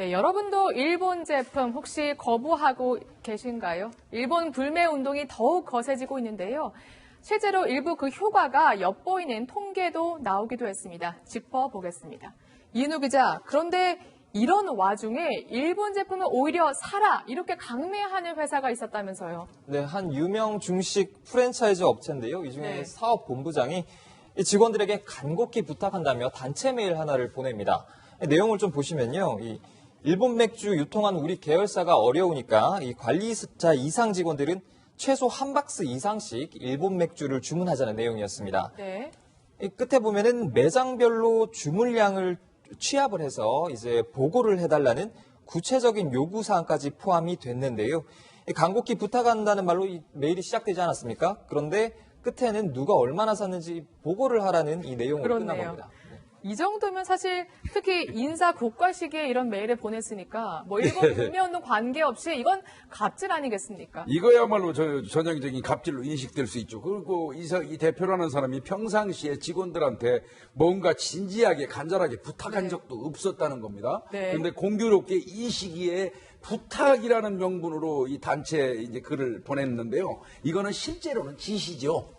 네, 여러분도 일본 제품 혹시 거부하고 계신가요? 일본 불매 운동이 더욱 거세지고 있는데요. 실제로 일부 그 효과가 엿보이는 통계도 나오기도 했습니다. 짚어보겠습니다. 이은우 기자, 그런데 이런 와중에 일본 제품을 오히려 사라 이렇게 강매하는 회사가 있었다면서요? 네, 한 유명 중식 프랜차이즈 업체인데요. 이 중에 사업 본부장이 직원들에게 간곡히 부탁한다며 단체 메일 하나를 보냅니다. 내용을 좀 보시면요. 이 일본 맥주 유통하는 우리 계열사가 어려우니까 이 관리자 이상 직원들은 최소 한 박스 이상씩 일본 맥주를 주문하자는 내용이었습니다. 네. 이 끝에 보면은 매장별로 주문량을 취합을 해서 이제 보고를 해달라는 구체적인 요구 사항까지 포함이 됐는데요. 간곡히 부탁한다는 말로 이 메일이 시작되지 않았습니까? 그런데 끝에는 누가 얼마나 샀는지 보고를 하라는 이 내용으로 끝난 겁니다. 이 정도면 사실 특히 인사 고과 시기에 이런 메일을 보냈으니까 뭐 일본 불매운동 관계없이 이건 갑질 아니겠습니까? 이거야말로 전형적인 갑질로 인식될 수 있죠. 그리고 이 대표라는 사람이 평상시에 직원들한테 뭔가 진지하게 간절하게 부탁한 적도 없었다는 겁니다. 그런데 공교롭게 이 시기에 부탁이라는 명분으로 이 단체에 이제 글을 보냈는데요. 이거는 실제로는 지시죠.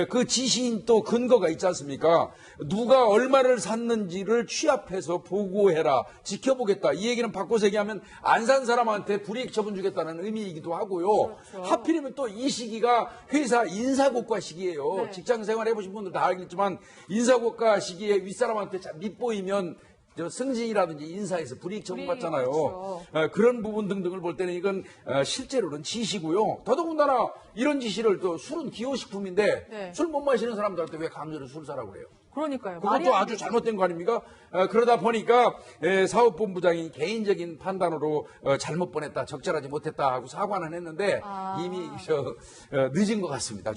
그 지시인 또 근거가 있지 않습니까? 누가 얼마를 샀는지를 취합해서 보고해라, 지켜보겠다. 이 얘기는 바꿔서 얘기하면 안 산 사람한테 불이익 처분 주겠다는 의미이기도 하고요. 그렇죠. 하필이면 또 이 시기가 회사 인사고과 시기예요. 직장 생활 해보신 분들 다 알겠지만 인사고과 시기에 윗사람한테 밉보이면 승진이라든지 인사에서 불이익 처분받잖아요. 그렇죠. 그런 부분 등등을 볼 때는 이건 실제로는 지시고요. 더더군다나 이런 지시를 또 술은 기호식품인데 술 못 마시는 사람들한테 왜 강제로 술 사라고 그래요? 그러니까요. 그것도 아주 잘못된 거 아닙니까? 그러다 보니까 사업본부장이 개인적인 판단으로 잘못 보냈다, 적절하지 못했다 하고 사과는 했는데 이미 늦은 것 같습니다.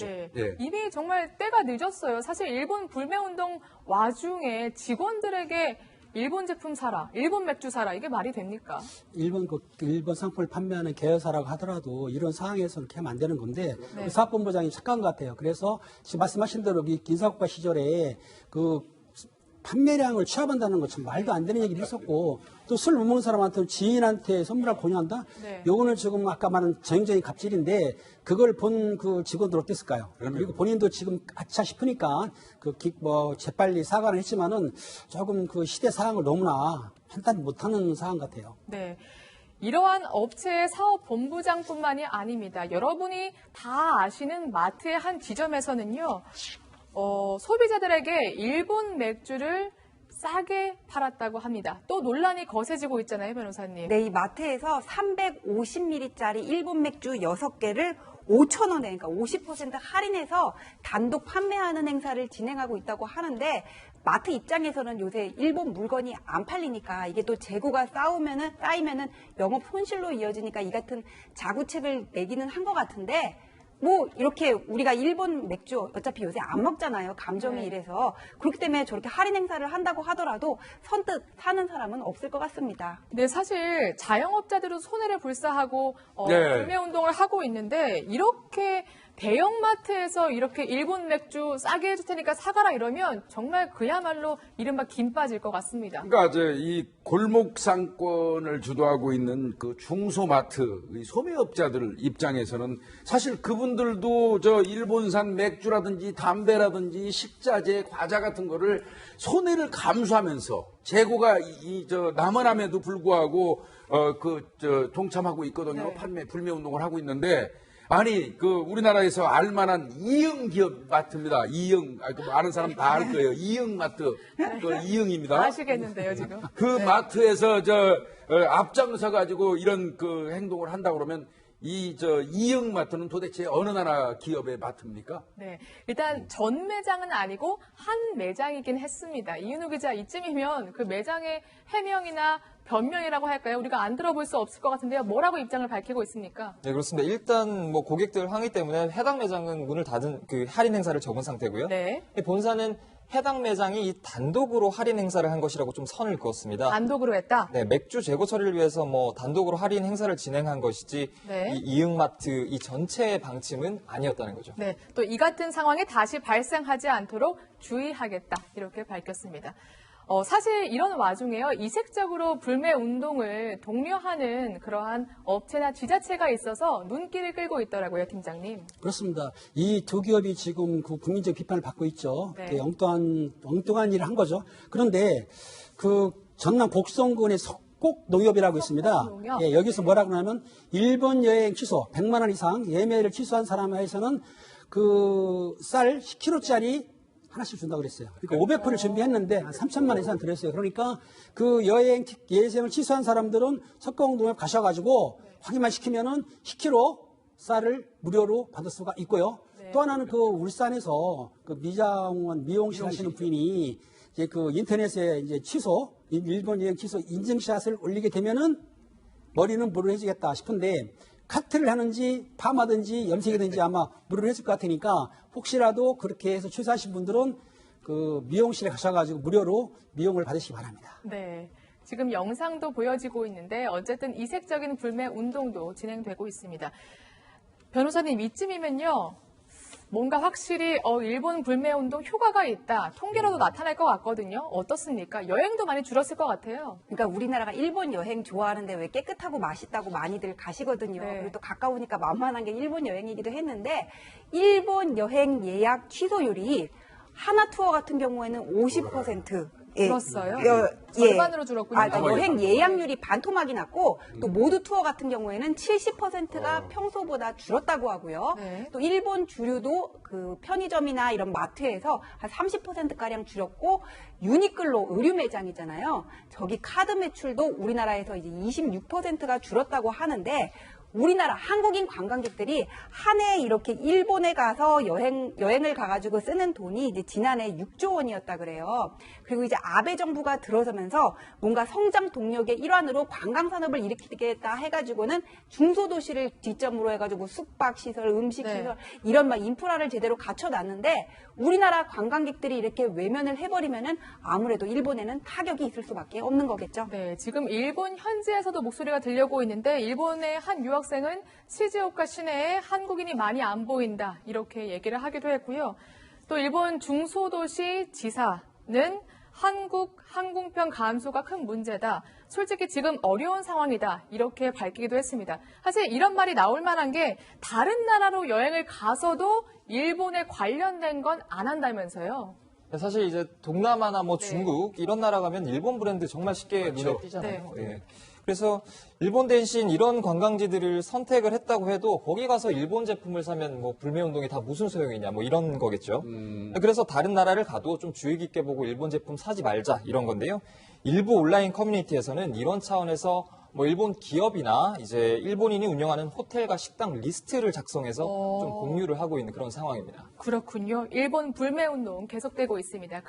이미 정말 때가 늦었어요. 사실 일본 불매운동 와중에 직원들에게 일본 제품 사라, 일본 맥주 사라, 이게 말이 됩니까? 일본 상품을 판매하는 계열사라고 하더라도 이런 상황에서는 이렇게 하면 안 되는 건데 사업본부장이 착각한 것 같아요. 그래서 지금 말씀하신 대로 인사고과 시절에 그 판매량을 취합한다는 것 참 말도 안 되는 얘기를 했었고 또 술 못 먹는 사람한테 지인한테 선물을 권유한다? 요거는 지금 아까 말한 전형적인 갑질인데 그걸 본 그 직원들 어땠을까요? 그리고 본인도 지금 아차 싶으니까 재빨리 사과를 했지만은 조금 그 시대 상황을 너무나 판단 못하는 상황 같아요. 네. 이러한 업체의 사업 본부장뿐만이 아닙니다. 여러분이 다 아시는 마트의 한 지점에서는요. 소비자들에게 일본 맥주를 싸게 팔았다고 합니다. 또 논란이 거세지고 있잖아요, 변호사님. 네, 이 마트에서 350ml짜리 일본 맥주 6개를 5,000원에, 그러니까 50% 할인해서 단독 판매하는 행사를 진행하고 있다고 하는데 마트 입장에서는 요새 일본 물건이 안 팔리니까 이게 또 재고가 쌓이면은 영업 손실로 이어지니까 이 같은 자구책을 내기는 한 것 같은데 뭐 이렇게 우리가 일본 맥주 어차피 요새 안 먹잖아요. 감정이 이래서. 그렇기 때문에 저렇게 할인 행사를 한다고 하더라도 선뜻 사는 사람은 없을 것 같습니다. 네, 사실 자영업자들도 손해를 불사하고 불매운동을 하고 있는데 이렇게 대형마트에서 이렇게 일본 맥주 싸게 해줄 테니까 사가라 이러면 정말 그야말로 이른바 김 빠질 것 같습니다. 그러니까 이 골목 상권을 주도하고 있는 그 중소마트 소매업자들 입장에서는 사실 그분들도 일본산 맥주라든지 담배라든지 식자재, 과자 같은 거를 손해를 감수하면서 재고가 남아남에도 불구하고 동참하고 있거든요. 불매 운동을 하고 있는데. 아니, 우리나라에서 알만한 이응 기업 마트입니다. 이응. 아는 사람 다 알 거예요. 이응 마트. 이응입니다. 아시겠는데요, 지금. 마트에서 앞장서가지고 이런 행동을 한다고 그러면 이응 마트는 도대체 어느 나라 기업의 마트입니까? 네. 일단 전 매장은 아니고 한 매장이긴 했습니다. 이은우 기자, 이쯤이면 그 매장의 해명이나 변명이라고 할까요? 우리가 안 들어볼 수 없을 것 같은데요. 뭐라고 입장을 밝히고 있습니까? 네, 그렇습니다. 일단 고객들 항의 때문에 해당 매장은 문을 닫은 할인 행사를 접은 상태고요. 본사는 해당 매장이 이 단독으로 할인 행사를 한 것이라고 좀 선을 그었습니다. 단독으로 했다? 네, 맥주 재고 처리를 위해서 단독으로 할인 행사를 진행한 것이지 이 이응마트 이 전체의 방침은 아니었다는 거죠. 네, 또 이 같은 상황이 다시 발생하지 않도록 주의하겠다 이렇게 밝혔습니다. 사실 이런 와중에요, 이색적으로 불매 운동을 독려하는 그러한 업체나 지자체가 있어서 눈길을 끌고 있더라고요, 팀장님. 그렇습니다. 이 두 기업이 지금 그 국민적 비판을 받고 있죠. 네. 엉뚱한 일을 한 거죠. 그런데 그 전남 곡성군의 석곡 농협이라고 있습니다. 농협? 예, 여기서 뭐라고 하냐면 일본 여행 취소 100만 원 이상 예매를 취소한 사람에서는 그 쌀 10kg짜리 하나씩 준다고 그랬어요. 그러니까 500표를 준비했는데 한 3천만 원 이상 들었어요. 그러니까 그 여행 예정을 취소한 사람들은 석곡농협 가셔가지고 확인만 시키면은 10kg 쌀을 무료로 받을 수가 있고요. 또 하나는 그 울산에서 그 미장원 미용실 하시는 분이 이제 그 인터넷에 이제 취소 일본 여행 취소 인증샷을 올리게 되면은 머리는 무료로 해주겠다 싶은데 카트를 하는지 파마든지 염색이든지 아마 무료로 했을 것 같으니까 혹시라도 그렇게 해서 취소하신 분들은 그 미용실에 가셔가지고 무료로 미용을 받으시기 바랍니다. 네. 지금 영상도 보여지고 있는데 어쨌든 이색적인 불매 운동도 진행되고 있습니다. 변호사님, 이쯤이면요, 뭔가 확실히 일본 불매 운동 효과가 있다, 통계로도 나타날 것 같거든요. 어떻습니까? 여행도 많이 줄었을 것 같아요. 그러니까 우리나라가 일본 여행 좋아하는데 왜 깨끗하고 맛있다고 많이들 가시거든요. 네. 그리고 또 가까우니까 만만한 게 일본 여행이기도 했는데 일본 여행 예약 취소율이 하나 투어 같은 경우에는 50%. 줄었어요? 절반으로 줄었군요. 그러니까 여행 예약률이 반토막이 났고 또 모두 투어 같은 경우에는 70%가 평소보다 줄었다고 하고요. 네. 또 일본 주류도 그 편의점이나 이런 마트에서 한 30%가량 줄었고 유니클로 의류 매장이잖아요. 저기 카드 매출도 우리나라에서 이제 26%가 줄었다고 하는데 우리나라 한국인 관광객들이 한 해 이렇게 일본에 가서 여행을 가가지고 쓰는 돈이 이제 지난해 6조 원이었다 그래요. 그리고 이제 아베 정부가 들어서면서 뭔가 성장 동력의 일환으로 관광 산업을 일으키겠다 해가지고는 중소도시를 뒷점으로 해가지고 숙박시설, 음식시설 이런 막 인프라를 제대로 갖춰놨는데 우리나라 관광객들이 이렇게 외면을 해버리면은 아무래도 일본에는 타격이 있을 수밖에 없는 거겠죠. 네, 지금 일본 현지에서도 목소리가 들려오고 있는데 일본의 한 유학생은 시즈오카 시내에 한국인이 많이 안 보인다, 이렇게 얘기를 하기도 했고요. 또 일본 중소도시 지사는 한국 항공편 감소가 큰 문제다, 솔직히 지금 어려운 상황이다, 이렇게 밝히기도 했습니다. 사실 이런 말이 나올 만한 게 다른 나라로 여행을 가서도 일본에 관련된 건 안 한다면서요. 사실 이제 동남아나 뭐 중국 이런 나라 가면 일본 브랜드 정말 쉽게 눈에 띄잖아요. 네. 예. 그래서 일본 대신 이런 관광지들을 선택을 했다고 해도 거기 가서 일본 제품을 사면 뭐 불매 운동이 다 무슨 소용이냐 뭐 이런 거겠죠. 그래서 다른 나라를 가도 좀 주의 깊게 보고 일본 제품 사지 말자 이런 건데요. 일부 온라인 커뮤니티에서는 이런 차원에서 뭐 일본 기업이나 이제 일본인이 운영하는 호텔과 식당 리스트를 작성해서 좀 공유를 하고 있는 그런 상황입니다. 그렇군요. 일본 불매 운동 계속되고 있습니다.